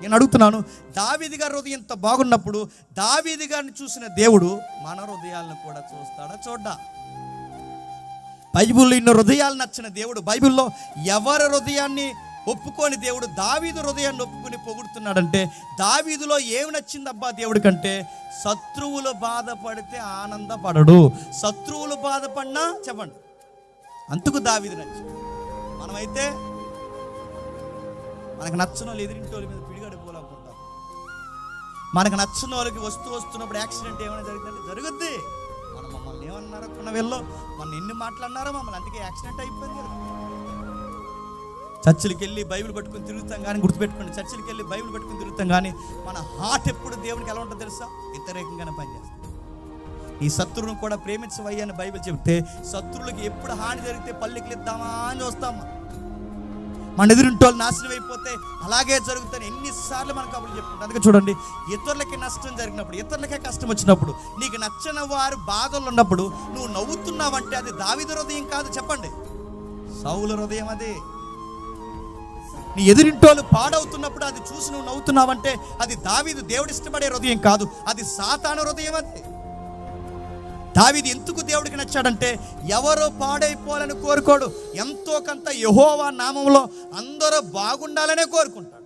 నేను అడుగుతున్నాను, దావీదు గారి హృదయం ఇంత బాగున్నప్పుడు దావీదు గారిని చూసిన దేవుడు మన హృదయాలను కూడా చూస్తాడా? చూడ్డా? బైబిల్లో ఇన్ని హృదయాలు నచ్చిన దేవుడు, బైబిల్లో ఎవరి హృదయాన్ని ఒప్పుకొని దేవుడు దావీదు హృదయాన్ని ఒప్పుకొని పొగుడుతున్నాడంటే, దావీదులో ఏమి నచ్చిందబ్బా దేవుడి కంటే, శత్రువులు బాధపడితే ఆనందపడడు. శత్రువులు బాధపడినా చెప్పండి, అందుకు దావీదు నచ్చింది. మనమైతే మనకు నచ్చిన వాళ్ళు ఎదిరింటి వాళ్ళ మీద పిడిగడిపోవాలనుకుంటాం. మనకు నచ్చిన వాళ్ళకి వస్తున్నప్పుడు యాక్సిడెంట్ ఏమైనా జరిగిందంటే జరుగుద్ది. మమ్మల్ని ఏమన్నారనుకున్న వీళ్ళు, మన ఎన్ని మాట్లాడినారో మమ్మల్ని, అందుకే యాక్సిడెంట్ అయిపోయింది కదా. చర్చిలకి వెళ్ళి బైబిల్ పట్టుకుని తిరుగుతాం కానీ, గుర్తుపెట్టుకోండి, చర్చిలకి వెళ్ళి బైబిల్ పట్టుకుని తిరుగుతాం కానీ మన హార్ట్ ఎప్పుడు దేవునికి ఎలా ఉంటుందో తెలుసా? వ్యతిరేకంగానే పనిచేస్తాం. ఈ శత్రువును కూడా ప్రేమించవయ్యా అని బైబిల్ చెబితే, శత్రువులకి ఎప్పుడు హాని జరిగితే పల్లికలు ఇద్దామా అని వస్తామా, మన ఎదురింటోళ్ళు నాశనం అయిపోతే అలాగే జరుగుతాయి ఎన్నిసార్లు మనకు కబుర్లు చెప్పుకుంటాం. అందుకే చూడండి, ఇతరులకి నష్టం జరిగినప్పుడు, ఇతరులకే కష్టం వచ్చినప్పుడు, నీకు నచ్చిన వారు బాధలు ఉన్నప్పుడు నువ్వు నవ్వుతున్నావంటే అది దావీదు హృదయం కాదు, చెప్పండి, సౌలు హృదయం. అదే నీ ఎదురింటోళ్ళు పాడవుతున్నప్పుడు అది చూసి నువ్వు నవ్వుతున్నావంటే అది దావీదు, దేవుడు ఇష్టపడే హృదయం కాదు, అది సాతాను హృదయం. అదే దావీదు ఎందుకు దేవుడికి నచ్చాడంటే, ఎవరో పాడైపోవాలని కోరుకోడు, ఎంతో కొంత యెహోవా నామంలో అందరూ బాగుండాలనే కోరుకుంటాడు.